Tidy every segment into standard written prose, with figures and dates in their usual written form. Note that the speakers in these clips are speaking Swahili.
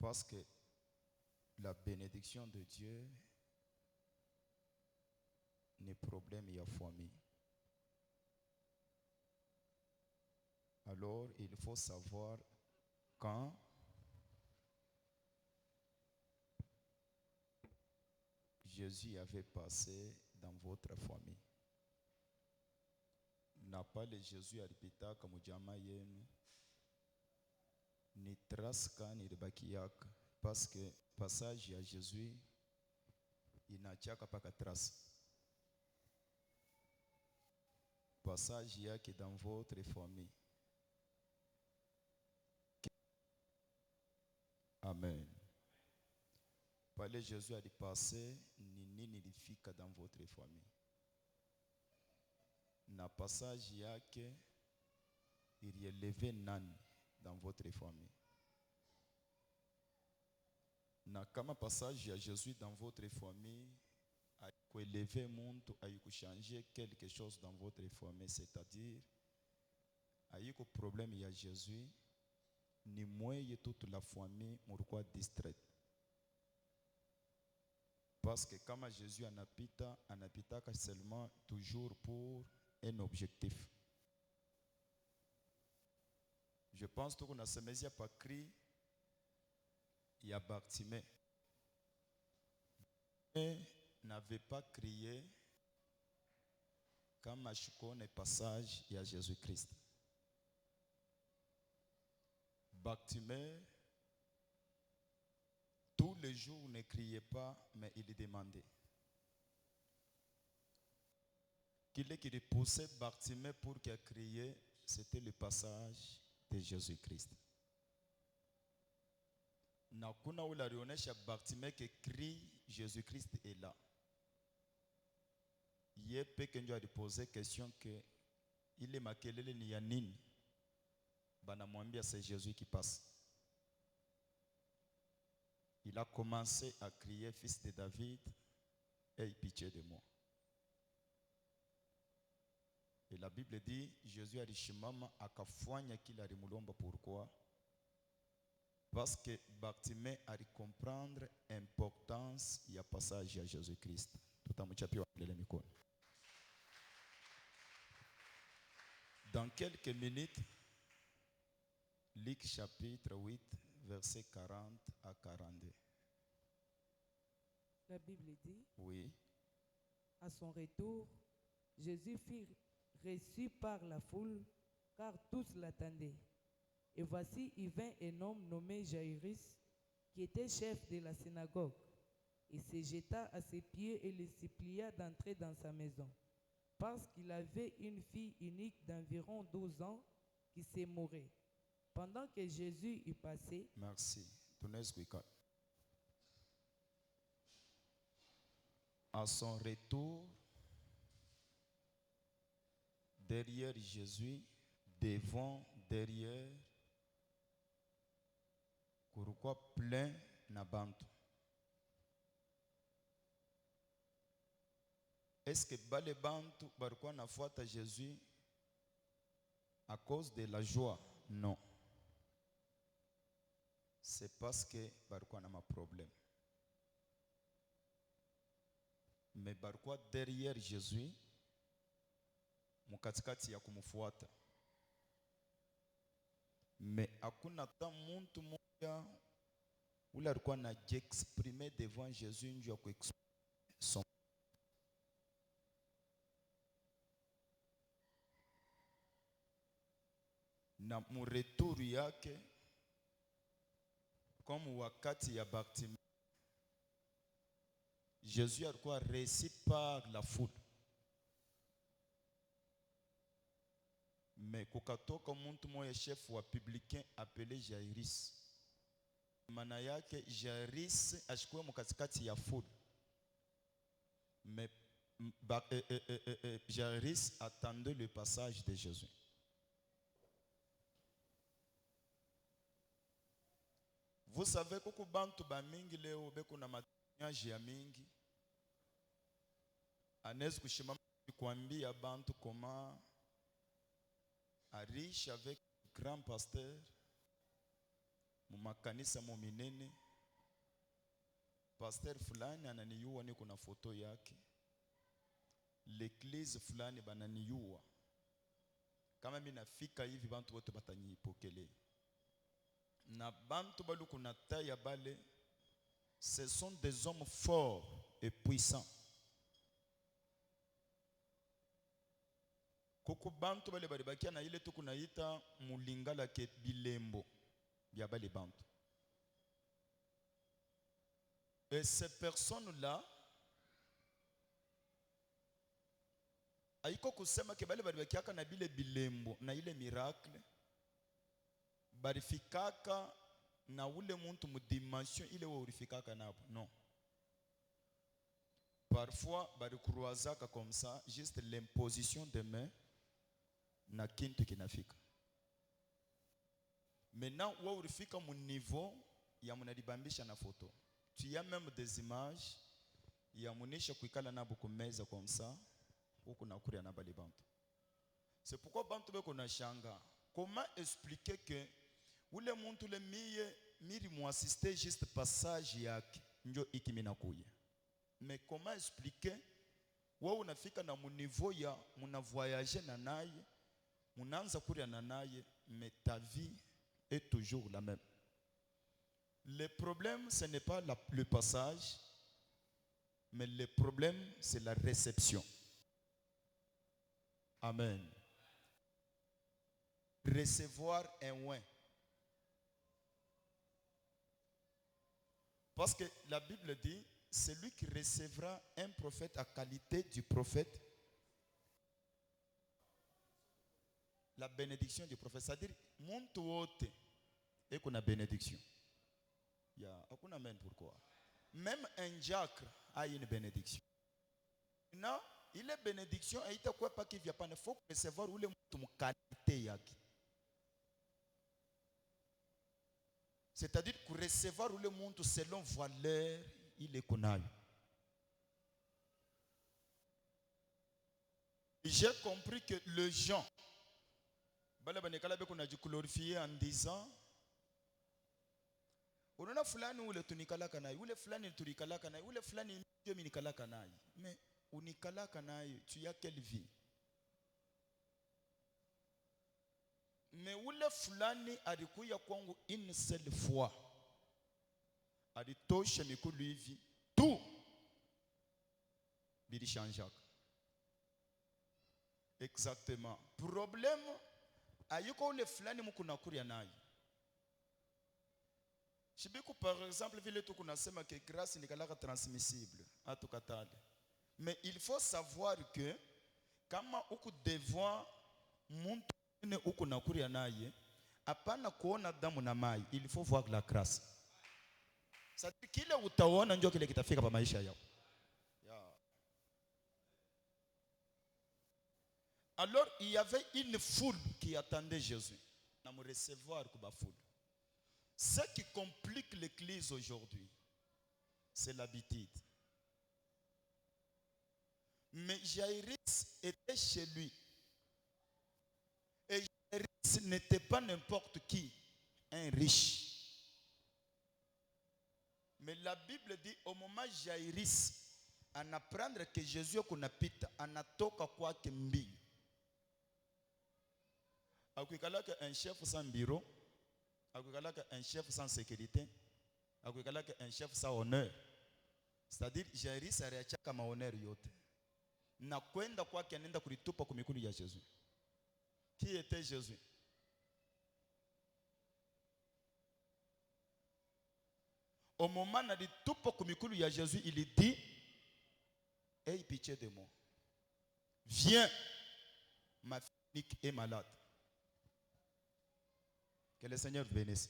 Parce que la bénédiction de Dieu n'est problème et famille. Alors, il faut savoir quand Jésus avait passé dans votre famille. N'a pas le Jésus alipita kama jamaa yenu ni traska ni libakiaka parce que passage ya Jésus inachaka paka trace. Passage yake dans votre famille. Amen. Pale Jésus alipasser ni nini ilifika dans votre famille. Na passage yake ilieleve nani dans votre famille. Na kama passage ya Jésus dans votre famille a élevé muntu a changer quelque chose dans votre famille, c'est-à-dire a eu problème ya Jésus ni mweye toute la famille mulikuwa distrait. Parce que comme Jésus anapita seulement toujours pour un objectif. Je pense que qu'on a semé pas cri il y a Bartimée. Mais n'avait pas crié comme le passage il y a Jésus-Christ. Bartimée tous les jours ne criait pas, mais il demandait. Qui poussait Bartimée pour qu'il criait, c'était le passage de Jésus-Christ. Na kuna ula rionesha Bartimée qui crie, Jésus-Christ est là. Hier, peut ndio aliposer question que il est makelele ni ya nini? Banamwambia c'est Jésus qui passe. Il a commencé à crier, fils de David, aie pitié de moi. Et la Bible dit, Jésus alishimama akafanya kila alimulomba. Pourquoi? Parce que Bartimée a comprendre l'importance du passage à Jésus-Christ. Tout en dans quelques minutes, Luc chapitre 8, verset 40 à 42. La Bible dit, oui. À son retour, Jésus fut reçu par la foule, car tous l'attendaient. Et voici, il vint un homme nommé Jairus, qui était chef de la synagogue. Il se jeta à ses pieds et le supplia d'entrer dans sa maison, parce qu'il avait une fille unique d'environ 12 ans qui s'est mourée. Pendant que Jésus y passait, merci. À son retour, derrière Jésus, devant, derrière, kurukwa plein na bantu. Est-ce que bale bantu barukwa nafuata Jésus à cause de la joie? Non. C'est parce que barukwa na ma problème. Mais barukwa derrière Jésus, mukatikati ya kumufuata. Mais hakuna ta muntu moja ule alikuwa na j'exprimer devant Jésus ndio ya kuexprimer son. Na mu retour yake comme wakati ya Bartimée, Jésus alikuwa reçu par la foule. Mais kukatoka muntu moya chef wa publicain appelé Jairus. Maana yake Jairus ashikuwe mukatikati ya foule. Mais Jairus attendait le passage de Jésus. Vous savez kuku bantu ba mingi leo beko na matanyaji ya mingi. Anaweza kushimama kuambia bantu comment riche avec grand pasteur mumakanisa mominene, pasteur fulani ananiyua ni kuna foto yake, l'église fulani bananiyua, kama mimi nafika hivi bantu wote batanipokelea. Na bantu balu kuna taya bale, ce sont des hommes forts et puissants. Koko bantu bale balibakia na ile tukunaita mulingala ke bilembo bya bale bantu. Et ces personnes-là, aiko kusema ke bale balibakiaka na bile bilembo na ile miracle, barifikaka na ule muntu mu dimension ile wo urifikaka nabo. Non. Parfois, barikuruazaka comme ça, juste l'imposition de main na kintu kinafika. Maintenant, wo urifika mu niveau ya munalibambisha na photo. Tu y a même des images ya munisha kuikala nabo kumeza comme ça, huku na kuria na bali bantu. C'est pourquoi bantu beko na shanga. Comment expliquer que ule muntu le miri mu assister juste passage yake njo ikimina kuya. Mais comment expliquer wewe unafika na mu niveau ya muna voyager na naye, munaanza kuria na naye, mais ta vie est toujours la même. Le problème, ce n'est pas le passage, mais le problème, c'est la réception. Amen. Recevoir un oin. Parce que la Bible dit, celui qui recevra un prophète à qualité du prophète, la bénédiction du prophète, c'est-à-dire, mon toite et qu'on a bénédiction. Hakuna amen pourquoi. Même un diacre a une bénédiction. Non, il est bénédiction et il te quoi pas qu'il vient pas, il faut recevoir où les monde qualité yaki. C'est-à-dire que recevoir où le monde selon valeur il est connu. J'ai compris que le gens bala banekala be kuna glorifier en disant unaona fulani ule tunikalaka naye, ule fulani tunikalaka naye, ule fulani ndio minikalaka naye. Mais unikalaka naye, tu as quelle vie? Mais ule fulani alikuya kwangu une seule fois, alitosha mikulu hivi tout bilishanjaka. Exactement. Problème ayuko ule fulani mukuna kuria naye. Shibiku par exemple vile tu kunasema que grâce ni kalaka transmissible atukatale. Mais il faut savoir que kama uku devoir muntu ne uku nakuria naye apana kuona damu na mai, il faut voir la grâce. C'est kile utaona ndio kile kitafika pa maisha yao. Alors il y avait une foule qui attendait Jésus. Na me recevoir kuba foule. Ce qui complique l'église aujourd'hui, c'est l'habitude. Mais Jaïrus était chez lui. Et Jaïrus n'était pas n'importe qui, un riche. Mais la Bible dit, au moment Jaïrus, en apprendre que Jésus kunapita, anatoka kwake mbi. Akuikalaka un chef sans bureau, akuikalaka un chef sans sécurité, akuikalaka un chef sans honneur. C'est-à-dire Jairus aliachaka mahonneur yote na kwenda kwake anaenda kulitupa kwa mikono ya Jésus. Qui était Jésus? Au moment nalitupa kwa mikono ya Jésus, il dit, aie pitié de moi. Viens, ma fille est malade. Que le Seigneur bénisse.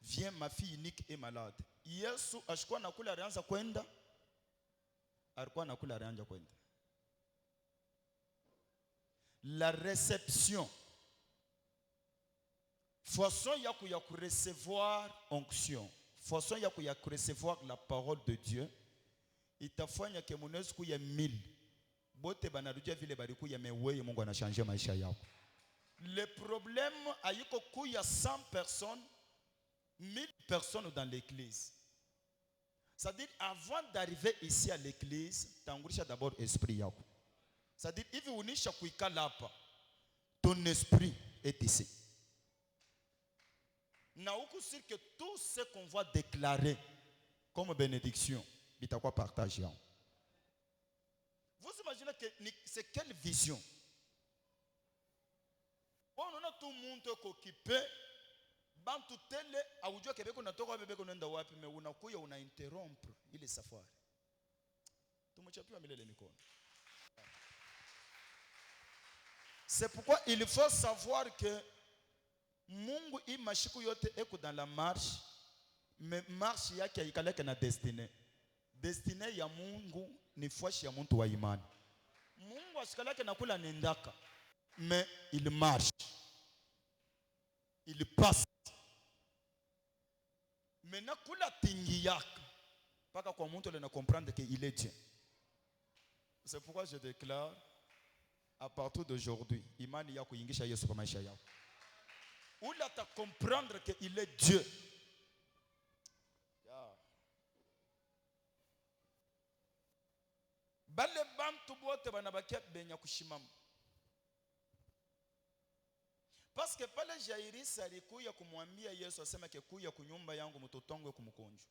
Viens, ma fille unique est malade. Yesu ashikuwa nakula alianza kwenda. Alikuwa nakula alianza kwenda. La réception. Façon ya recevoir onction. Façon ya recevoir la parole de Dieu. Itafanya ke munezi kuya 1000. Bote banarudia vile balikuya meweye Mungu anachangea maisha yao. Le problème ayiko kuya 100 personnes 1000 personnes dans l'église. C'est-à-dire, avant d'arriver ici à l'église, tangulisha d'abord esprit yako. C'est-à-dire, hivi unisha kuikala hapa, ton esprit est ici. Na uku sûr que tout ce qu'on va déclarer comme bénédiction, bitakuwa partage yao. Vous imaginez que c'est quelle vision? On a tout le monde occupé. Bantu tele aujua kebeko natoka wapi beko nenda wapi me unakuya una interrompre ile safari. Tumechapia milele mikono. C'est pourquoi il faut savoir que Mungu hii mashiku yote eko dans la marche, mais marche yake haikaleke na destinée. Destinée ya Mungu ni fuashi ya mtu wa imani. Mungu asikaleke na kula nendaka, mais il marche. Il passe. Maintenant, kula tingi yaka, paka kwa mtu le na comprendre qu'il est Dieu. C'est pourquoi je déclare, à partir d'aujourd'hui, imani yako yingisha Yesu kwa maisha yako. Ula ta comprendre qu'il est Dieu. Bale bantu bote banabakia benya kushimama. Parce que pale Jairus alikuya kumwambia Yesu asema ke kuya kunyumba yangu mtotongo kumkonjo.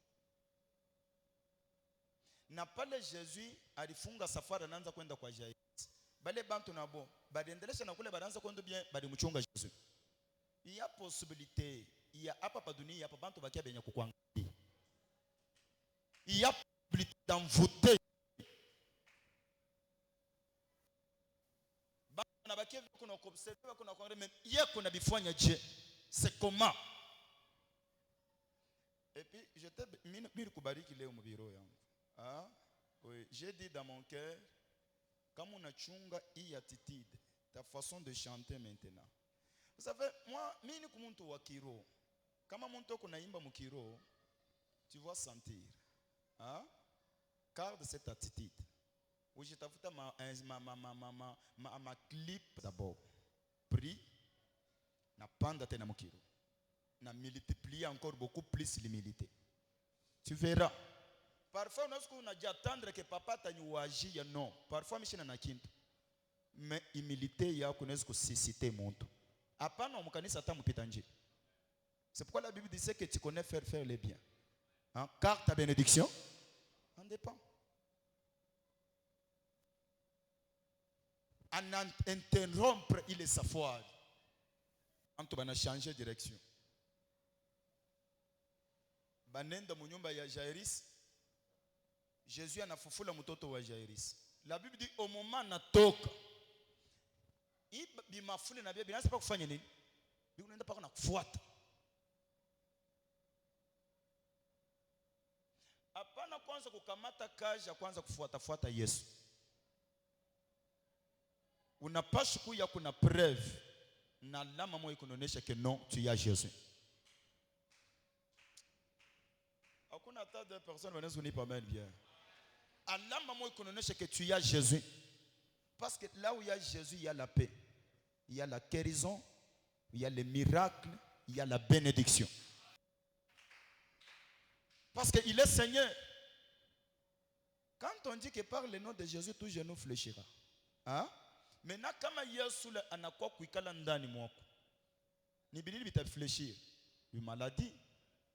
Na pale Jésus alifunga safari anaanza kwenda kwa Jairus. Bale bantu nabo baliendelesha na kule banaanza kwenda bien balimchunga Jésus. Il y a possibilité, il y a hapa pa dunia hapa bantu bakia benya kukuangalia. Il y a possibilité d'envoûter. C'est comment? Et puis, j'ai dit dans mon cœur, comme on a chunga y attitude, ta façon de chanter maintenant. Vous savez, moi, mini kumuntu wa kiro, kama muntu kunaimba mukiro, tu vas sentir, car de cette attitude. Où je t'avoue ma clip d'abord. Pris. Na panda te na mukiro. Na multiplier encore beaucoup plus l'humilité. Tu verras. Parfois, on a dit attendre que papa t'a agit. Non. Parfois, je na kintu. Mais humilité, il y a qu'on est susciter mon tout. Après, on connaît Satan mupitanje. C'est pourquoi la Bible dit que tu connais faire les biens. Car ta bénédiction en dépend. En interrompre il est savoir. Anto bana changer direction. Banenda munyumba ya Jairus. Jésus anafufula mtoto wa Jairus. La Bible dit au moment natoka. Ibi mafule na bibi nasi pa kufanya nini? Bibi unaenda paka na kufuata. Hapana kwanza kukamata kaja kwanza kufuata Yesu. Unapaswa kuya kuna preuve na alama moja kunonesha que non tu y as Jésus. Hakuna hata deux personnes wanaweza kunipa amen bien. Alama moja kunonesha que tu y as Jésus. Parce que là où il y a Jésus, il y a la paix. Il y a la guérison, il y a les miracles, il y a la bénédiction. Parce qu'il est Seigneur. Quand on dit que par le nom de Jésus, tout genou fléchira. Maintenant, kama Yesu anakuwa kuikala ndani mwako, ni bilili bitafléchir. La maladie,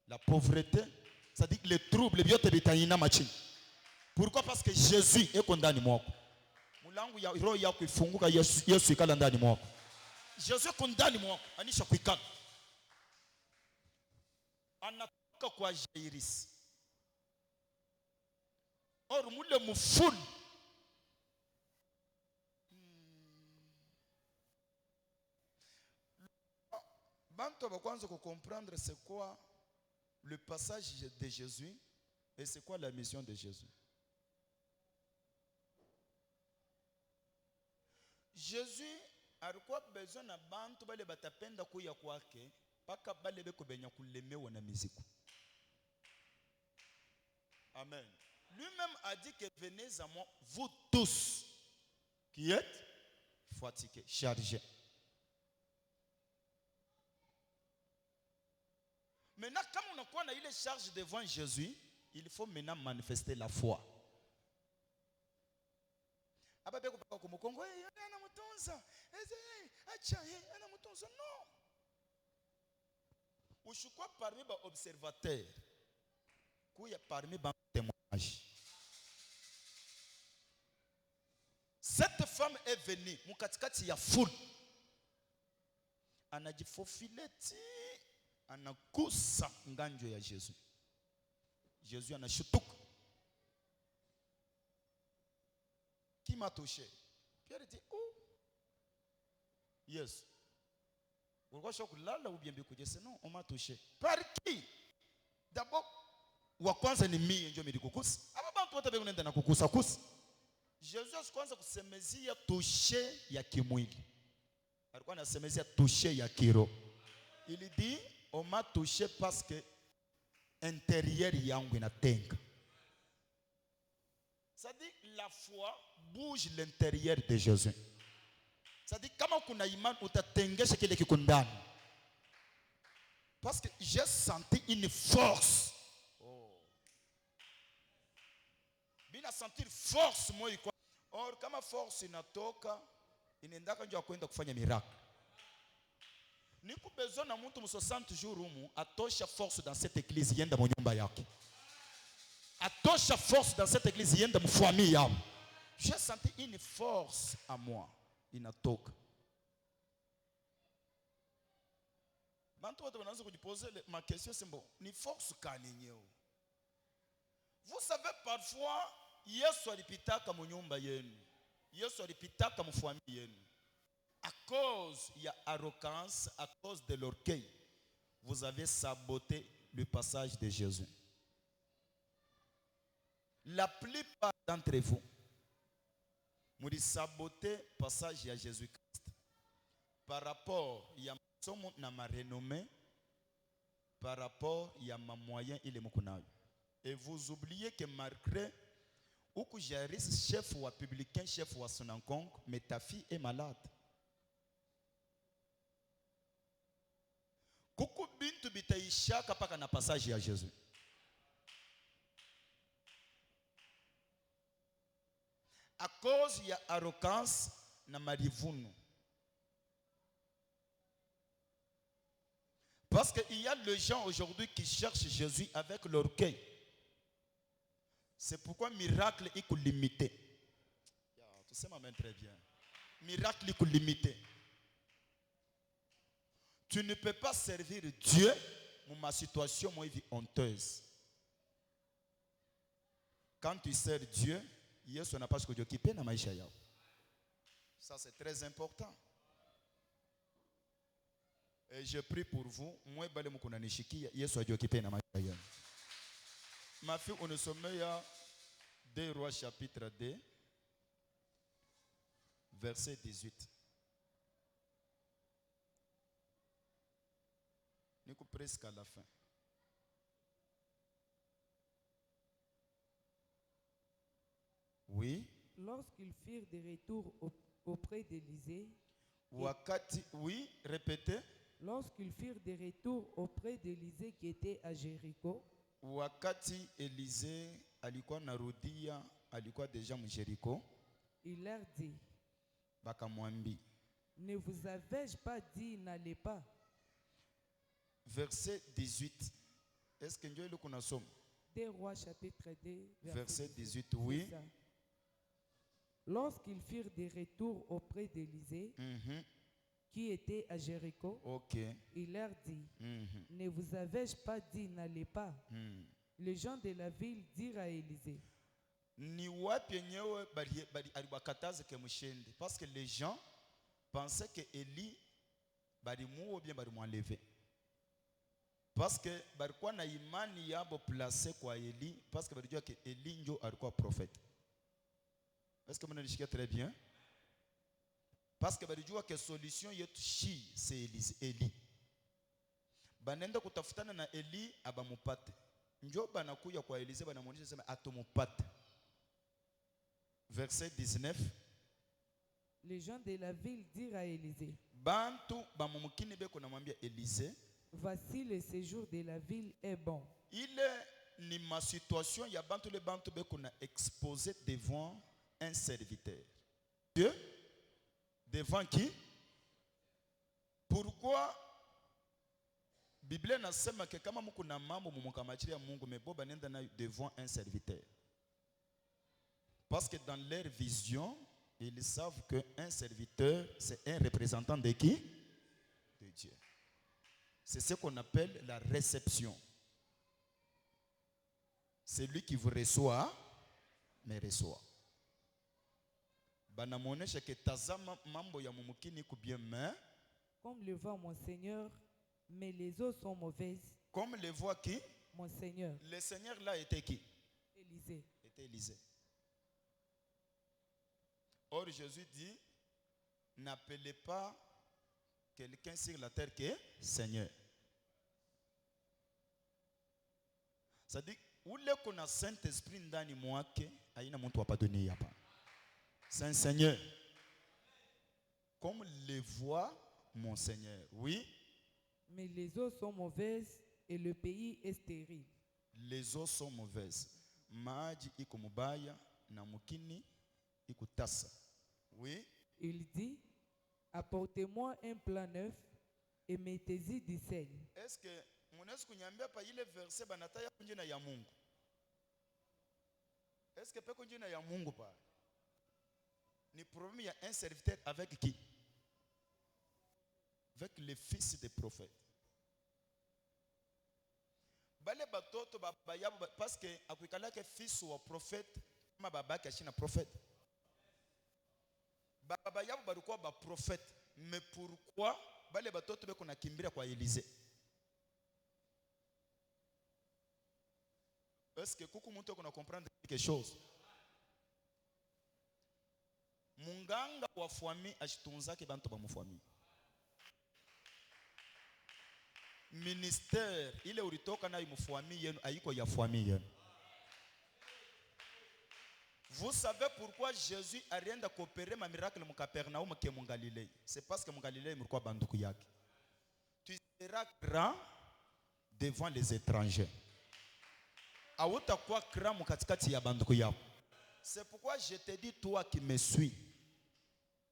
la pauvreté, ça dit que les troubles biote bitaina machini. Pourquoi? Parce que Jésus est ndani mwako. Mulangu ya roho yako ifunguka, Yesu ikala ndani mwako. Jésus est ndani mwako, anisha kuikala. Anatoka kwa Jairus. Or mule mufuli. Banto va kwanza comprendre c'est quoi le passage de Jésus et c'est quoi la mission de Jésus. Jésus alikuwa besoin na bantu bale batapenda kuya kwake paka bale beko benya kulemewa na mizigo. Amen. Lui-même a dit que venez à moi vous tous qui êtes fatigués, chargés. Maintenant, comme on a quoi il est charge devant Jésus, il faut maintenant manifester la foi. Non. Ou je crois parmi les observateurs, parmi les témoignages. Cette femme est venue, mukatikati ya foule. Anajifofileti, anagusa nganjo ya Jésus. Jésus anashutuka. Qui m'a touché? Pierre dit, oh. Yes. Pourquoi je suis là ou bien bien non, on m'a touché. Par qui? D'abord, wa kwanza ni mimi ndio nilikukusa. Aba bantu wote bekuenda na kukusa kusa. Jésus kwanza kusemezia touché ya kimwili. Alikuwa anasemezia touché ya kiro. Il dit, on m'a touché parce que intérieur yangu inatenga. Ça dit la foi bouge l'intérieur de Jésus. Ça dit kama kuna imani utatengesha kile kiko ndani. Parce que j'ai senti une force. Oh. Bila sentir force moi iko. Or kama force inatoka inaendaka ndio kwenda kufanya miracle. Niko besoin na mtu 60 jours humu atosha force dans cette église yenda mu nyumba yake. Atosha force dans cette église yenda mu famille yao. J'ai senti une force à moi. Inatoka. Bantu wote wanaanza kujiposer ma question c'est bon. Ni force kani nyeo? Vous savez parfois Yesu alipitaka mu nyumba yenu. Yesu alipitaka mu famille yenu. À cause il y a arrogance, à cause de l'orgueil, vous avez saboté le passage de Jésus. La plupart d'entre vous, vous avez saboté le passage de Jésus-Christ. Par rapport, il y a ma renommée, par rapport, il y a ma moyen, il est mon. Et vous oubliez que malgré ou que j'ai chef ou publicain, chef ou son encontre, mais ta fille est malade. Kuku bintu bitaisha kapaka na passage ya Jésus. À cause il y a arrogance na marivuno. Parce qu'il y a les gens aujourd'hui qui cherchent Jésus avec l'orgueil. C'est pourquoi miracle est limité. Tu sais m'amène très bien. Miracle est limité. Tu ne peux pas servir Dieu dans ma situation moi vie honteuse. Quand tu sers Dieu, Yesu n'a pas ce que Dieu occupé dans maisha yao. Ça c'est très important. Et je prie pour vous, moi bale mukuna nishikia Yesu a Dieu occupé dans maisha yao. Ma fille on est sommeil à 2 Rois chapitre 2 verset 18. Nous sommes presque à la fin. Oui. Lorsqu'ils firent des retours auprès d'Élisée. Wakati, oui, répétez. Lorsqu'ils firent des retours auprès d'Élisée qui était à Jéricho. Wakati Élisée alikuwa narudia, alikuwa déjà mu Jéricho. Il leur dit. Bakamwambi. Ne vous avais-je pas dit n'allez pas? Verset 18. Est-ce que nous le sommes? 2 Rois chapitre 2 verset 18, oui. Lorsqu'ils firent des retours auprès d'Élisée, qui était à Jéricho, il leur dit, ne vous avais-je pas dit n'allez pas? Les gens de la ville dirent à Élisée. Parce que les gens pensaient que Élie bari mou ou bien bari m'enlever. Parce que barikuwa na imani yabo placé kwa Élie, parce que balijua que Élie ndio alikuwa prophète. Est-ce que vous m'entendez très bien? Parce que balijua que solution yetu shi c'est Élie. Banenda kutafutana na Élie abamupate. Ndio banakuya kwa Élisée banamuonyesha sema atomupate. Verset 19. Les gens de la ville dirent à Élisée. Bantu bamumukini beko namwambia Élisée. Voici le séjour de la ville est bon. Il est ni ma situation, il y a bantu le bantu qu'on a exposé devant un serviteur. Dieu, devant qui? Pourquoi Bible nasema que kama mko na mambo mumukamatiria Mungu meboba nenda na devant un serviteur. Parce que dans leur vision, ils savent qu'un serviteur, c'est un représentant de qui? De Dieu. C'est ce qu'on appelle la réception. C'est lui qui vous reçoit, mais reçoit. Banamonesha que tazama mambo ya mumukini kubien mais Comme le voit mon Seigneur, mais les eaux sont mauvaises. comme le voit qui? Mon Seigneur, Le Seigneur là était qui? Élisée. Était Élisée. Or Jésus dit, n'appelez pas quelqu'un sur la terre qui est Seigneur. C'est-à-dire, où le qu'on a Saint-Esprit ndani mwake, aina muntu wapadoni yapa. C'est un Seigneur. Comme le voit mon Seigneur. Oui. Mais les eaux sont mauvaises et le pays est stérile. Les eaux sont mauvaises. Maji iko mubaya na mukini iko tasa. Oui. Il dit, apportez-moi un plat neuf et mettez-y du sel. Est-ce que munaweza kunyambia pa ile verse banataya kunjina ya Mungu? Est-ce que peko njina ya Mungu pa? Ni problème il y a un serviteur avec qui? Avec le fils des prophètes. Bale batoto baba yabo parce que akwikala ke fils wa prophète kama baba yake ashina prophète. Baba yabo balikuwa ba prophète, mais pourquoi bale batoto beko na kimbira kwa Élisée? Est-ce que kuku muntu kuna comprendre quelque chose? Munganga wa famille ashitunzake bantu ba mu famille. Ministère ile ulitoka nayo mu famille yenu haiko ya famille yenu. Vous savez pourquoi Jésus alienda coopérer ma miracle mu Capernaum ke mu Galilée? C'est parce que mu Galilée mlikuwa banduku yake. Tu seras grand devant les étrangers. Hautakuwa grand mu katikati ya banduku yako. C'est pourquoi je te dis toi qui me suis.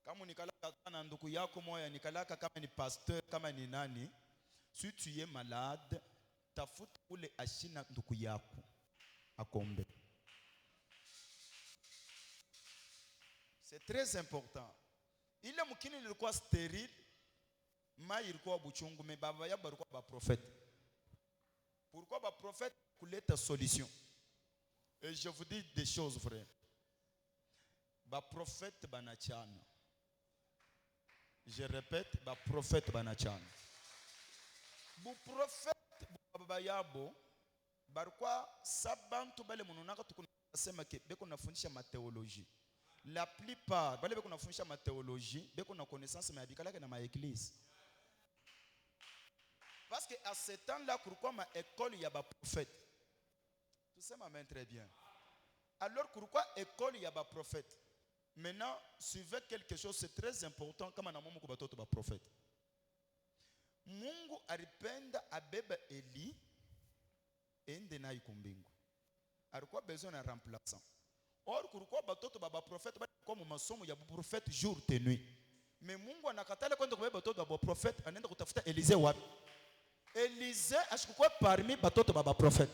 Kama nikalaka kana nduku yako moya nikalaka kama ni pasteur kama ni nani, si tu es malade, tafuta ule ashina nduku yako akombe. C'est très important. Ile mukini ilikuwa stérile, mai ilikuwa buchungu, mais baba yabo balikuwa ba prophète. Pourquoi ba prophète? Kuleta solution. Et je vous dis des choses vraies. Ba prophète banachana. Je répète, ba prophète banachana. Bu prophète baba yabo barukwa sabantu bale mununaka tukunasema ke beko nafundisha ma théologie. La plupart bale beko nafundisha ma théologie beko na connaissance mais abikala na ma église. Parce que à ce temps-là pourquoi ma école y a ba prophète. Tout ça m'amène très bien. Alors pourquoi école y a ba prophète. Maintenant, suivez quelque chose, c'est très important comme na momo ko batoto ba prophète. Mungu alipenda abeba Eli ende na ikumbingu. Alikuwa besoin d'un remplaçant. Or kulikuwa batoto baba prophète kwa mu masomo ya prophète jour et nuit. Mais Mungu anakatala kwenda kubeba batoto baba prophète anaenda kutafuta Élisée wapi? Élisée ashikuwa parmi batoto baba prophète.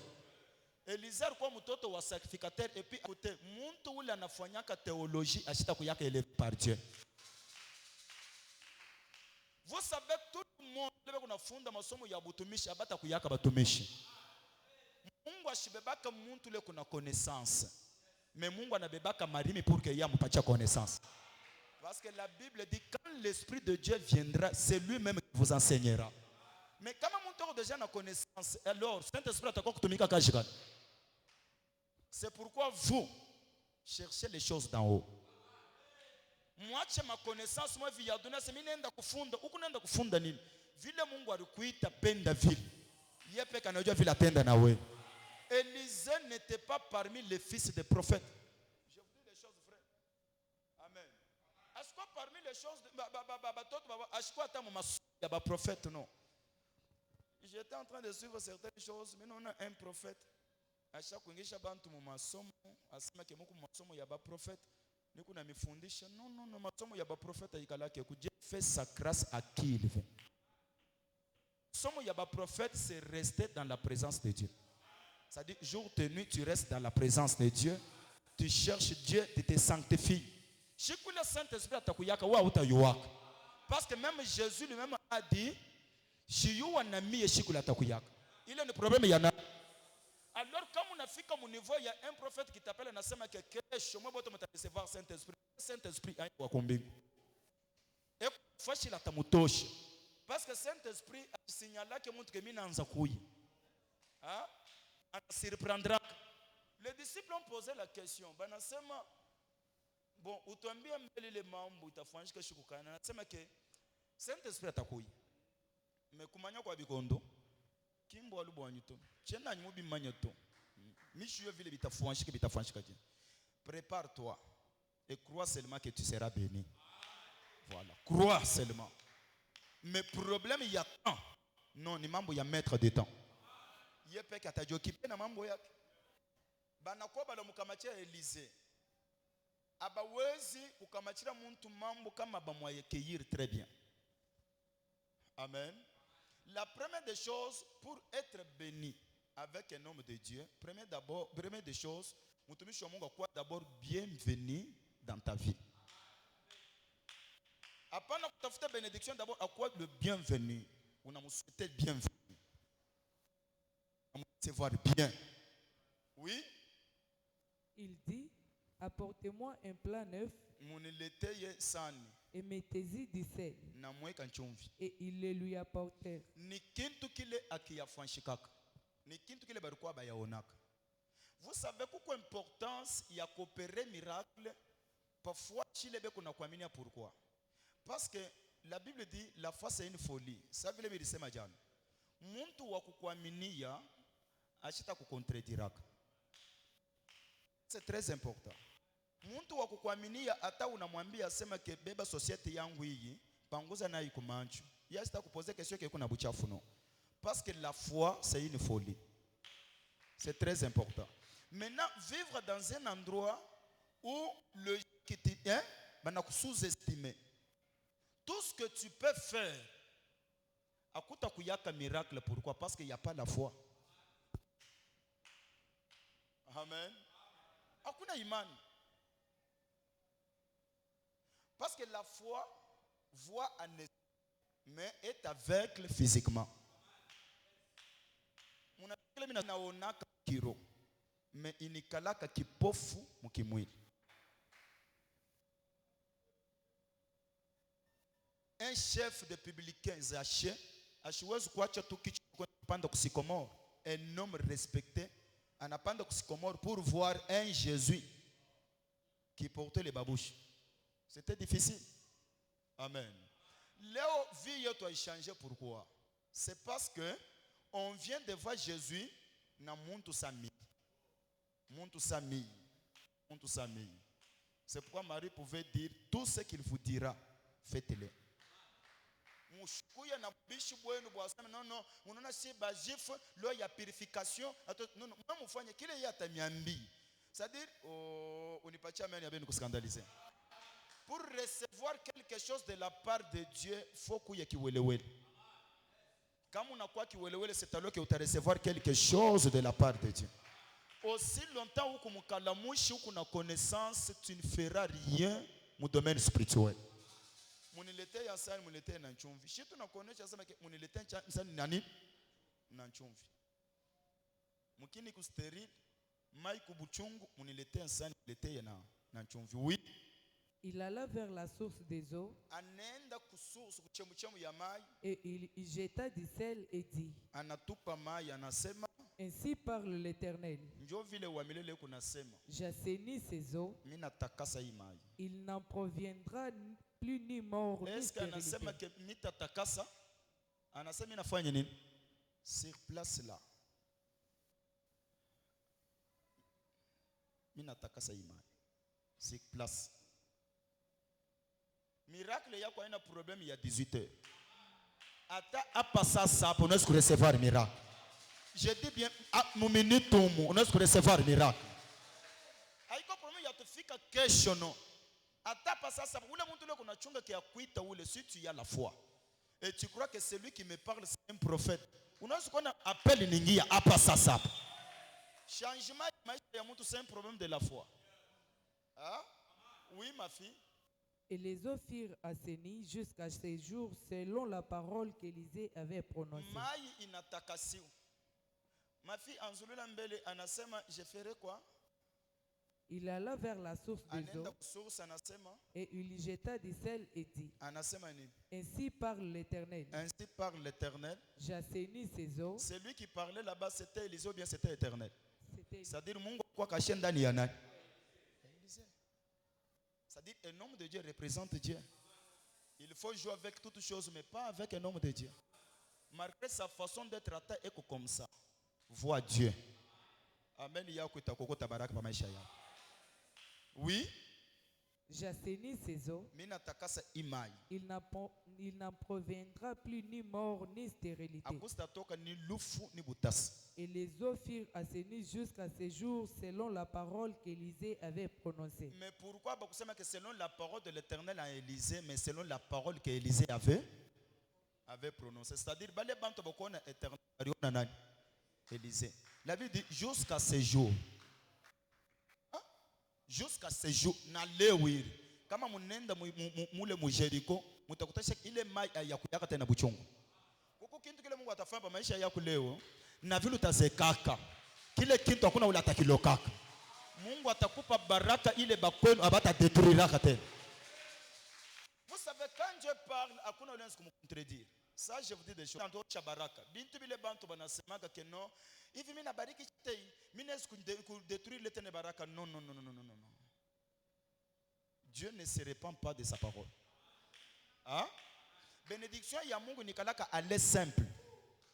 Élisée alikuwa mtoto wa sacrificateur et puis côté muntu ule anafanyaka théologie ashita kuyaka élevé par Dieu. Vous savez tout le monde lebe kuna funda masomo ya butumishi abata kuyaka batumishi. Mungu ashibebaka muntu le kuna connaissance. Mais Mungu anabebaka marimi pour que ya mupatia connaissance. Parce que la Bible dit quand l'esprit de Dieu viendra, c'est lui-même qui vous enseignera. Mais quand muntu a déjà na connaissance, alors Saint-Esprit atakuwa kutumika kashikana. C'est pourquoi vous cherchez les choses d'en haut. Mwache ma connaissance moi via dona sema nenda kufunda huko nenda kufunda nini vile Mungu alikuita penda vile yeye peka anajua vile atenda na wewe. Élisée n'était pas parmi les fils des prophètes. Je vous dis des choses vraies. Amen. Est-ce que parmi les choses ashiko ata mu masomo ya ba prophète non. j'étais en train de suivre certaines choses. Maintenant, on a un prophète. À chaque fois que je bantu mu masomo, asema ke muku masomo ya ba prophète, niku na mifundisha. Non, non, non, masomo ya ba prophète ikalake ku Dieu fait sa grâce à qui il veut. Masomo ya ba prophète, c'est rester dans la présence de Dieu. C'est-à-dire, jour et nuit, tu restes dans la présence de Dieu. Tu cherches Dieu, tu te sanctifies. Chikou le Saint-Esprit atakuyaka wa utayuwaka. Parce que même Jésus lui-même a dit, Shiyuwa na miye chikou la atakuyaka. Il y a un problème, il y en a. Alors, comme on a fait comme au niveau, il y a un prophète qui t'appelle et nasema que moi boto mta recevoir Saint-Esprit. Saint-Esprit a wa kombingu. Et fashi la tamutosha. Parce que Saint-Esprit a signalé que montre que mina anza kuyi. Hein? Se reprendra. Les disciples ont posé la question. Banasema bon, utuambia mbele le mambo itafanyika shukukana. Nasema que Saint-Esprit atakuyi. Mais kumanya kwa bikondo kimbo alubo anyuto. Chena nyubi manyoto. Mishiyo vile bitafanyika. Prépare-toi et crois seulement que tu seras béni. Voilà, crois seulement. Mais problème il y a temps. Non, ni mambo ya maître de temps. Yepe katajokipe na mambo yake. Banakuwa balamukamachia Élysée. Abawezi kukamachira muntu mambo kama bamwayekeir très bien. Amen. La première des choses pour être béni avec un homme de Dieu, première des choses, mutumishi wa Mungu kwa d'abord bienvenue dans ta vie. Apana kutafuta bénédiction d'abord à quoi le bienvenu. On a souhaité bienvenue. On se voir bien. Oui. Il dit, apportez-moi un plat neuf et mettez-y du sel. Et ils le lui apportèrent. Vous savez pourquoi l'importance il y a coopérer miracle parfois chilebe kuna kuaminia pourquoi? Parce que la Bible dit la foi c'est une folie. Ça vile bilisema jana. Muntu wa kukuaminia ashita kukontredirak. C'est très important. Muntu wa kukuaminia hata unamwambia asema ke beba societe yangu hii panguza nayo kumanchu. Yeye ashita kuposer question ke kuna buchafu no. Parce que la foi c'est une folie. C'est très important. Maintenant, vivre dans un endroit où le qui sous-estimé. Tout ce que tu peux faire, akuta kuyaka miracle. Pourquoi? Parce qu'il n'y a pas la foi. Amen. Akuna imani. Parce que la foi voit en esprit, mais est aveugle physiquement. Mais inikalaka kipofu mukimwili. Un chef de publicain Zaché ashiwezi kuacha tu kichwa kwenda kusikomor. Un homme respecté anapanda kusikomor pour voir un Jésus qui portait les babouches. C'était difficile. Amen. Léo vie yoto a changé. Pourquoi? C'est parce que on vient de voir Jésus na muntu sami. Muntu sami. Muntu sami. C'est pourquoi Marie pouvait dire tout ce qu'il vous dira, faites-le. Mushukuya na bishi bwenu bwasema non unaona si bajif lo ya purification non mama ufanye kile yeye atamiambi. C'est-à-dire unipatia mimi abeni kuskandaliser. Pour recevoir quelque chose de la part de Dieu, faut kuya kiwelewele. Quand on a quoi kiwelewele, c'est alors que tu vas recevoir quelque chose de la part de Dieu. Aussi longtemps où tu as une connaissance, tu ne feras rien dans le domaine spirituel. Munilete yansani munilete na nchumvi. Si tu nakonesha sema ke munilete yansani nani na nchumvi. Mukini ku sterile, mai ku buchungu munilete yansani munilete na nchumvi. Oui. Il alla vers la source des eaux. Anenda ku source ku chemuchemu ya mai. Et il jeta du sel et dit. Anatupa mai anasema. Ainsi parle l'Éternel. Njo vile wa milele kunasema. J'assainis ces eaux. Mimi natakasa hii mai. Il n'en proviendra plus ni mort ni stérilité. Est-ce qu'anasema ke nitatakasa? Anasema inafanya nini? Sur place là. Mimi natakasa hii mai. Sur place. Miracle yako haina problème il y a 18 heures. à passer ça pour nous recevoir un miracle. Je dis bien, à mon minute, on nous recevoir un miracle. Aïko problème, il y a te fika question. Ata passer ça, ou le monde qu'on a chunga qui a quitté ou le si tu y as la foi. Et tu crois que celui qui me parle c'est un prophète. On a ce qu'on appelle ningia à passer ça. Changement de monde c'est un problème de la foi. Hein? Oui, ma fille. Et les eaux firent assainir jusqu'à ces jours selon la parole qu'Élisée avait prononcée. Ma fille, Anzulula Mbele, anasema, je ferai quoi? Il alla vers la source des eaux et il y jeta du sel et dit, ainsi parle l'Éternel. Ainsi parle l'Éternel. J'assainis ces eaux. Celui qui parlait là-bas, c'était Élisée ou bien c'était Éternel? C'est-à-dire, Mungu kwa kashenda ni yana. C'est-à-dire, un homme de Dieu représente Dieu. Il faut jouer avec toutes choses, mais pas avec un homme de Dieu. Malgré sa façon d'être à terre, et comme ça, vois Dieu. Amen. Oui. J'assainis ces eaux. Il n'en proviendra plus ni mort ni stérilité. Et les eaux firent assainir jusqu'à ces jours selon la parole qu'Élisée avait prononcée. Mais pourquoi que selon la parole de l'Éternel à Élisée, mais selon la parole qu'Élisée avait prononcée? C'est-à-dire, Élisée. La Bible dit jusqu'à ces jours. Jusqu'à ce jour, n'allez kama munenda mule mujeriko mutakutasha ile mai ya kuyaka tena buchongo. Kuko kintu kile Mungu atafanya maisha yako leo na vile utazekaka. Kile kintu hakuna ule atakilokaka. Mungu atakupa baraka ile bakwenu abata détruira tena. Vous savez quand Dieu parle, hakuna ule anaweza kumcontredire. Ça je vous dis des choses. Tanto cha baraka. Bintu bile bantu banasemaka que non. Hivi mimi nabariki tei, mimi naweza kudétruire le tene baraka. Non. Dieu ne se répand pas de sa parole. Hein? Bénédiction ya Mungu nikalaka aller simple,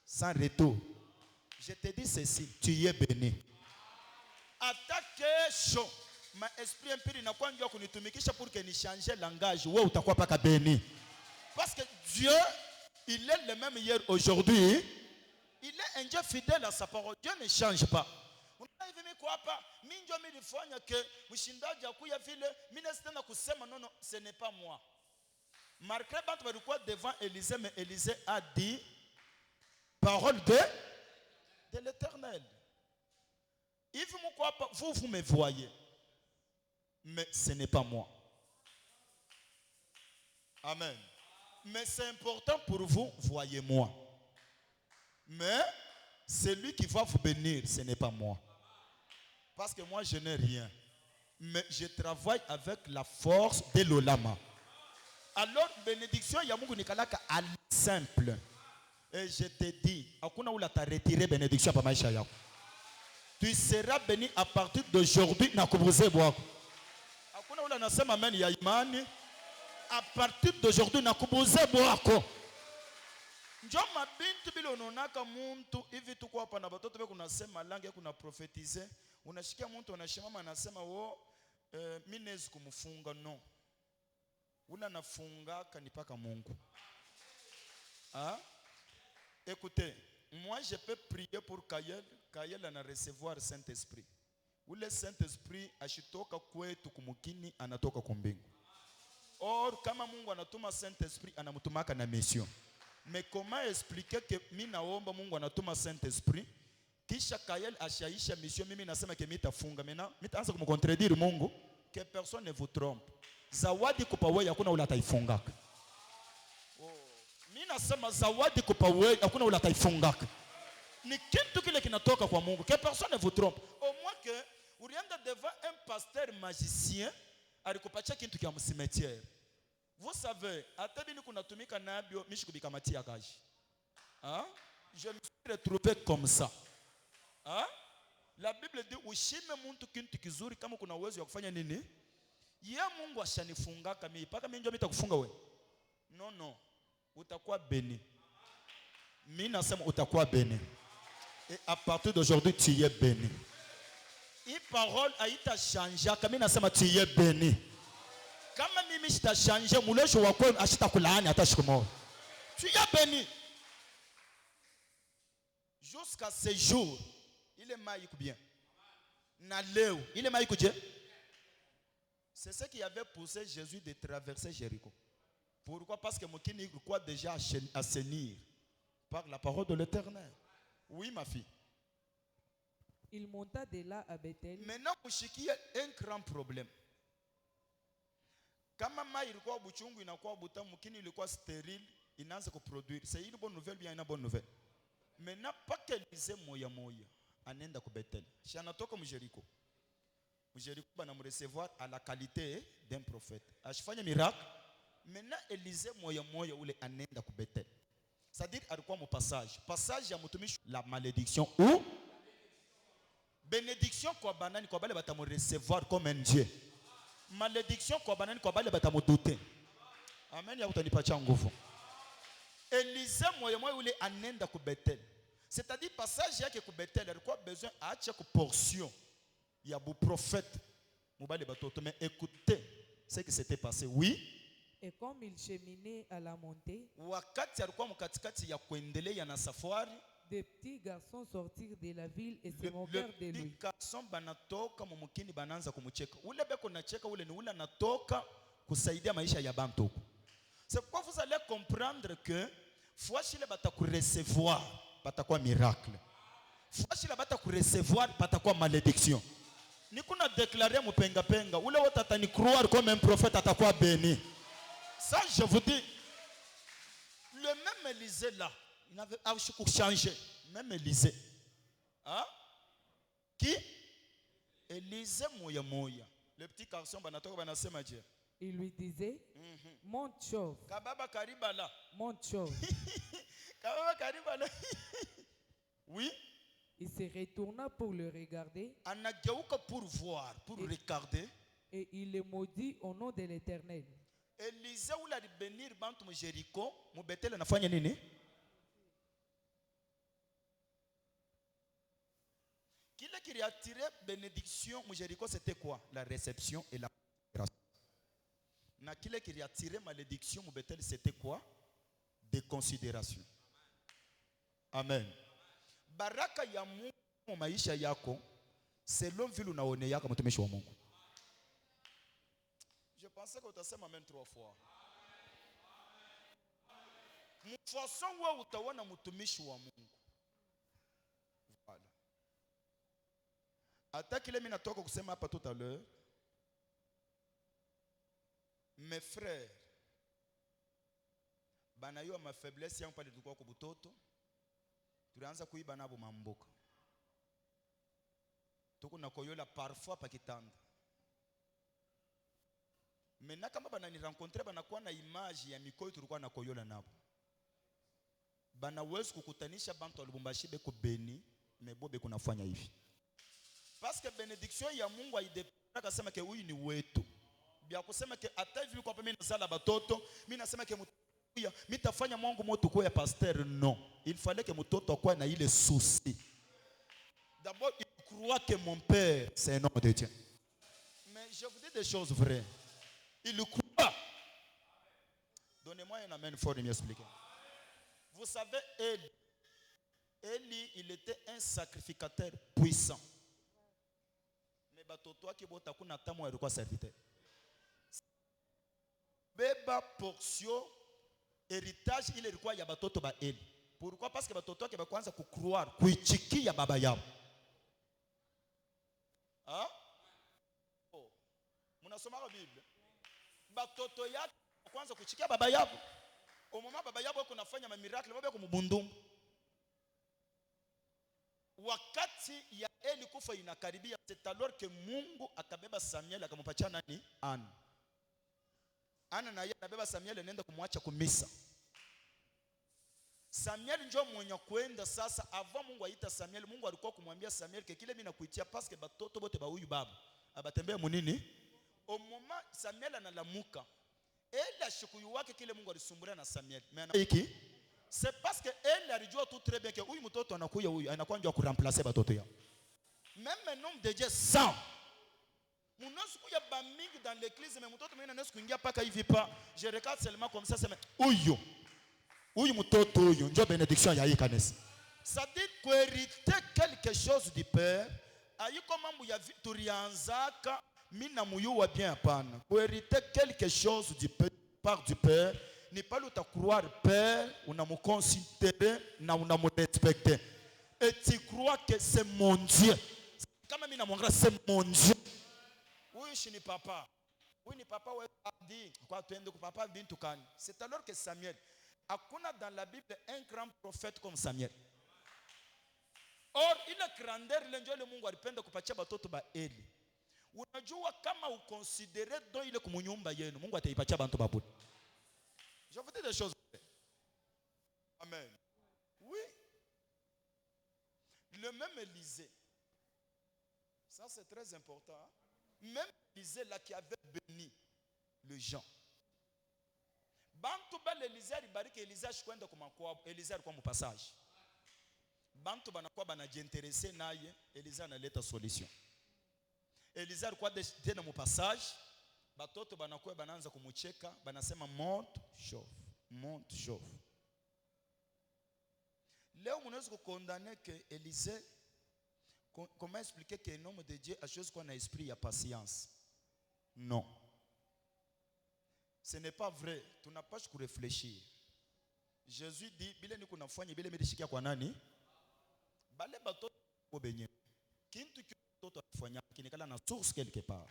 sans retour. Je te dis ceci, tu es béni. Attaque chaud. Ma esprit impiri na kwa njoo kunitumikisha pour que ni changer langage. Wewe utakuwa paka béni. Parce que Dieu, il est le même hier, aujourd'hui. Il est un Dieu fidèle à sa parole. Dieu ne change pas. Non, ce n'est pas moi. Marquez devant Élisée, mais Élisée a dit parole de l'Éternel. Vous me voyez, mais ce n'est pas moi. Amen. Mais c'est important pour vous, voyez-moi. Mais celui qui va vous bénir, ce n'est pas moi. Parce que moi, je n'ai rien. Mais je travaille avec la force de l'Olama. Alors, bénédiction, il y a beaucoup de simple. Et je te dis, bénédiction. Tu seras béni à partir d'aujourd'hui. À partir d'aujourd'hui, njoo mabintu bila unaonaka muntu hivi tuko hapa na watoto wewe kunasema langi kuna profetize unashikia mtu anashimama anasema mimi naweza kumfunga no una nafunga kanipaka Mungu. Écoutez, moi je peux prier pour Kayel ana recevoir Saint-Esprit. Ule Saint-Esprit ashitoka kwetu kumukini anatoka kumbingu. Or kama Mungu anatuma Saint-Esprit anamtumaka na mission. Mais comment expliquer que mimi naomba Mungu anatuma Saint-Esprit kisha Kayel ashaisha mission mimi nasema que mitafunga maintenant mitaanza kumcontredire Mungu que personne ne vous trompe. Zawadi kupa wewe hakuna ule ataifungaka. Mimi nasema zawadi kupa wewe hakuna ule ataifungaka. Ni kitu kile kinatoka kwa Mungu que personne ne vous trompe. Au moins que ulienda devant un pasteur magicien alikupatia kitu kia msimetiere. Vous savez, je me suis retrouvé comme ça. La Bible dit ushime muntu kintu kizuri kama kuna uwezo wa kufanya nini? Ya Mungu ashanifunga kama paka mimi ndio nitakufunga wewe. Non, utakuwa béni. Mimi nasema utakuwa béni. Et à partir d'aujourd'hui tu es béni. Hii parole haita changer kama mimi nasema tu es béni. Kama mimi sitachanje mulojo wako ashitakulaani hata siku moja. Tu es béni. Jusqu'à ce jour, il est maïk bien. Naléo, il est maïk bien. C'est ce qui avait poussé Jésus de traverser Jéricho. Pourquoi? Parce que Mokini croit déjà assainir par la parole de l'Éternel. Oui, ma fille. Il monta de là à Bethel. Maintenant, il y a un grand problème. Quand maman il croit buchungu inakuwa buta mukini ilikuwa stérile, inaanza kuproduire. C'est une bonne nouvelle, bien une bonne nouvelle. Maintenant, pas qu'Élisée moya moya anenda ku Bethel. Si anatoka mu Jéricho. Mu Jéricho bana mu recevoir à la qualité d'un prophète. Ashifanya miracle. Maintenant, Élisée moya moya ule anenda ku Bethel. C'est-à-dire alikuwa mu passage. Passage ya mutumishi la malédiction ou bénédiction kwa banani kwa bale batamu recevoir comme un Dieu. Malédiction kwa banani kwa bale batamu douter. Amen ya utanipatia nguvu. Élisée moya moya ule anenda ku Bethel. C'est-à-dire passage yake ku Bethel alikuwa besoin aache ku portion ya bu prophète mu bale batoto. Mais écoutez ce qui s'était passé. Oui. Et comme il cheminait à la montée, wakati alikuwa mkatikati ya kuendelea na safari, des petits garçons sortirent de la ville et se moquèrent de lui. Les garçons banatoka mumukini bananza kumucheka. Ule beko nacheka ule ni ule anatoka kusaidia maisha ya bantu. C'est pourquoi vous allez comprendre que fois chile bataku recevoir batakuwa miracle. Fois chile bataku recevoir batakuwa malédiction. Ni kuna déclarer mupenga penga ule wote atani croire comme un prophète atakuwa béni. Ça je vous dis, le même Élisée là, il n'avait pas changé. Même Élisée. Hein? Qui? Élisée moya moya. Le petit garçon banatoka banasema je. Il lui disait, monte chauve. Kababa kariba là. Monte chauve. Kababa kariba là. Oui. Il se retourna pour le regarder. Anageuka pour voir, pour regarder. Et il le maudit au nom de l'Éternel. Élisée ou la bénir bantu mu Jéricho, mu Bethel anafanya nini? Qui a attiré bénédiction mu Jéricho, c'était quoi? La réception et la considération. Na kile qui a attiré malédiction mu Bethel, c'était quoi? Des considérations. Amen. Baraka ya Mungu mu maisha yako selon vile unaonea kama mtumishi wa Mungu. Je pensais que tu as amen 3 fois. Mfason wewe utaona mtumishi wa Mungu. Voilà. Hata kile mimi natoka kusema hapa tout à l'heure. Mes frères, banayo ma faiblesse yangu pale tulikuwa kwa butoto. Tulianza kuiba nabo mamboka. Tuko na koyola parfois pa kitanda. Maintenant kama bana ni rencontrer banakuwa na image ya mikoyo tulikuwa na koyola nabo. Bana wewe kukutanisha bantu wa Lubumbashi beko beni, mebo beko nafanya hivi. Parce que bénédiction ya Mungu haidependa kusema ke huyu ni wetu. Bia kusema ke hata hivi kwa mimi nasala batoto, mimi nasema ke mimi nitafanya Mungu moto kwa pasteur non. Il fallait que mtoto akue na ile souci. D'abord il croit que mon père c'est un homme de Dieu. Mais je vous dis des choses vraies. Il le croit. Donnez-moi un amen fort et m'expliquer. Vous savez, Élie, il était un sacrificateur puissant. Mais toi qui bota kuna tamo alikuwa serviteur. Beba portion héritage il ilikuwa ya batoto ba Élie. Pourquoi? Parce que batoto wake bakwanza kucroire, kuichikia baba yao. Hein? Oh. Munasoma la Bible. Batoto yake kwanza kuchikia baba yao. Au moment baba yao kunafanya ma miracle baba yako mbundumbu. Wakati ya Eli kufa inakaribia, c'est alors que Mungu akabeba Samuel akampatia nani? Ana. Ana na yeye anabeba Samuel anaenda kumwacha kumisa. Samuel njoo mwenye kwenda sasa, avant Mungu aita Samuel, Mungu alikuwa kumwambia Samuel ke kile mimi nakuitia parce que batoto bote ba huyu baba abatembea munini. Au moment Samuel analamuka, Eli ashikuyu wake kile Mungu alisumbulia na Samuel. Mais c'est parce que elle alijua tout très bien que huyu mtoto anakuja huyu anakuwa ndio kuremplacer batoto yao. Même un homme de Dieu sans munosu kuya ba mingi dans l'église mais mtoto mwingine anasu kuingia paka hivi pa je regarde seulement comme ça c'est huyu mtoto huyu ndio bénédiction ya hii kanisa. C'est-à-dire qu'hériter quelque chose du Père, aiko mambo ya vitu rianzaka mina muyuwa bien hapana. Kuhériter quelque chose du Père, par du Père, n'est pas le ta croire Père, unamuconsidérer na unamurespecter. Et tu crois que c'est mon Dieu. Kama mina mwangala c'est mon Dieu. Oui, je ni papa. Oui, ni papa ouais dit quoi tu es papa bintu kani. C'est alors que Samuel, hakuna dans la Bible un grand prophète comme Samuel. Or ile grandeur ile ndio ile Mungu alipenda kupatia batoto ba Eli. Unajua kama ukonsidere don ile kumunyumba yenu, Mungu ataipatia bantu babudu. Je vous dis des choses. Amen. Oui. Le même Élisée. Ça c'est très important. Hein? Même Élisée là qui avait béni le Jean. Bantu ba l'Élisée alibariki Élisée ashikwenda kumakwa Élisée alikuwa mpassage. Bantu banakuwa banajiinteresse naye, Élisée analeta solution. Élisée alikuwa tena mpassage, batoto banakuwa banaanza kumucheka, banasema monte chauffe. Leo mnaweza kukondamner que Élisée, comment expliquer que un homme de Dieu a chose qu'on a esprit ya patience? Non. Ce n'est pas vrai. Tu n'as pas à réfléchir. Jésus dit, bile ni kunafanya bile medishikia kwa nani? Bale batoto obenye. Kintu kitoto afanya kinikala na source quelque part.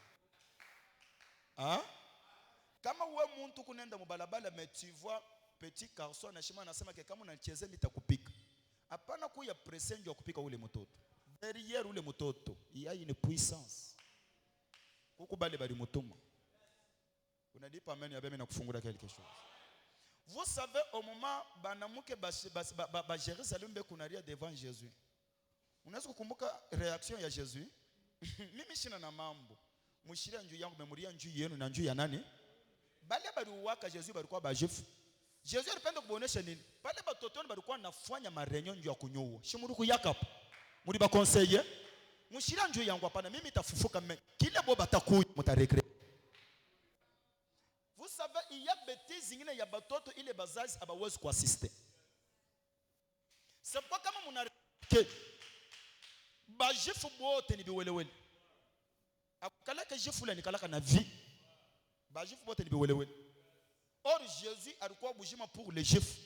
Hein? Kama wewe muntu kunenda mubalabala mais tu vois petit garçon anashima anasema ke kama unachezea nitakupika. Hapana kuya pression ndio kupika ule mtoto. Derrière ule mtoto, il y a une puissance. Kukubale bali mutuma. Unalipa amen ya bemi na kufungura quelque chose. Vous savez au moment banamuke ba Jérusalem be kunaria devant Jésus. Unaweza kukumbuka réaction ya Jésus? Mimi sina na mambo. Mushiria njuu yangu memuria njuu yenu na njuu ya nani? Bale bali uwaka Jésus balikuwa ba Jeff. Jésus alipenda kubonesha nini? Bale batotoni balikuwa nafanya marenyo njuu ya kunyua. Shimuru kuyaka. Muri ba conseiller. Mushiria njuu yangu hapana mimi tafufuka kile bo batakuya mutaregret. Vous savez, il y a bêtises zingine ya batoto ile bazazi abawezi kuassister. C'est pas kama munareke ba jifu bote ni biwelewele. Akalaka jifu la nikalaka na vie. Ba jifu bote ni biwelewele. Or Jésus alikuwa bujima pour les jifs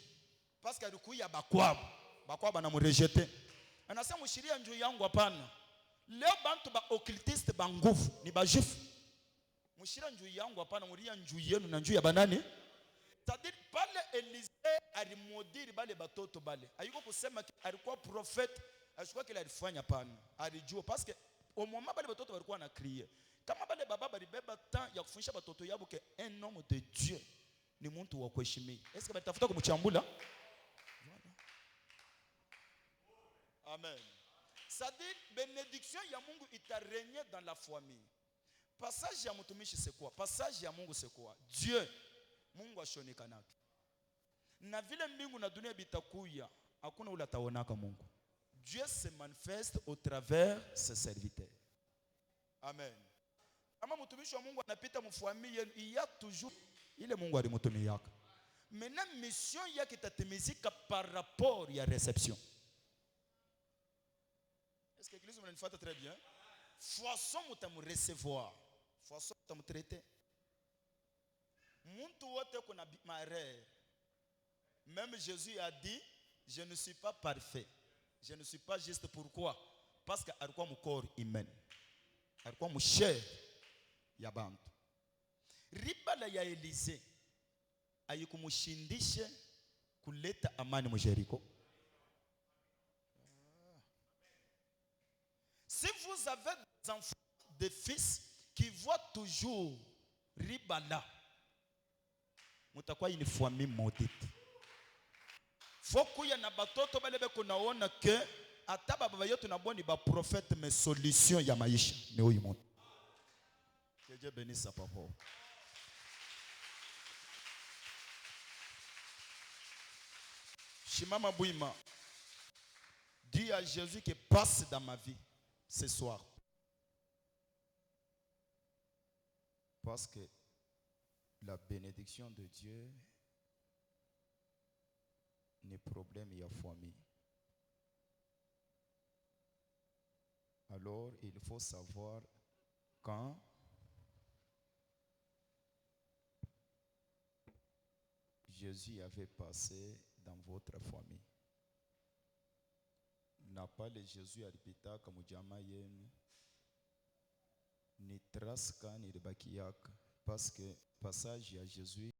parce que alikuwa ya bakwaba na murejeter. Anasema mushiria njoo yangu hapana. Leo bantu ba occultiste ba nguvu ni ba jifu. Mushira njuu yangu hapana muria njuu yenu na njuu ya banani. C'est-à-dire pale Élisée alimodiri bale batoto bale. Ayuko kusema alikuwa prophète, alikuwa kile alifanya hapana. Alijua parce que au moment bale batoto walikuwa na crier. Kama bale baba balibeba temps ya kufundisha batoto yabo que un homme de Dieu ni muntu wa kuheshimia. Est-ce que batafuta kumchambula? Voilà. Amen. C'est-à-dire bénédiction ya Mungu itarégner dans la famille. Passage ya mtumishi c'est quoi? Passage ya Mungu c'est quoi? Dieu. Mungu ashonekanaka. Na vile mbingu na dunia bitakuya, hakuna ule ataonaka Mungu. Dieu se manifeste au travers ses serviteurs. Amen. Kama mtumishi wa Mungu anapita mfamili yenu, il y a toujours ile Mungu alimutumiaka. Maintenant mission yake itatimizika par rapport ya réception. Est-ce que l'église me fait très bien? Façon mutamu recevoir. Façon mutamu traiter. Muntu wote kuna marere. Même Jésus a dit, je ne suis pas parfait. Je ne suis pas juste. Pourquoi? Parce que alikuwa mu corps humain. Alikuwa mu chair ya bantu. Ribala ya Élisée ayikumushindishe kuleta amani mu Jéricho. Si vous avez des enfants, des fils qui voient toujours ribala, mutakuwa une famille maudite. Fokuya na batoto balebe kunaona ke ata baba yetu na boni ba prophète mais solution ya maisha ni huyu mtu. Que Dieu bénisse sa papa. Shimama Bouima, dis à Jésus que passe dans ma vie ce soir. Parce que la bénédiction de Dieu n'est problème et famille. Alors, il faut savoir quand Jésus avait passé dans votre famille. N'a pas le Jésus alipita kama jamaa yenu ni traska ni bakiaka parce que passage à Jésus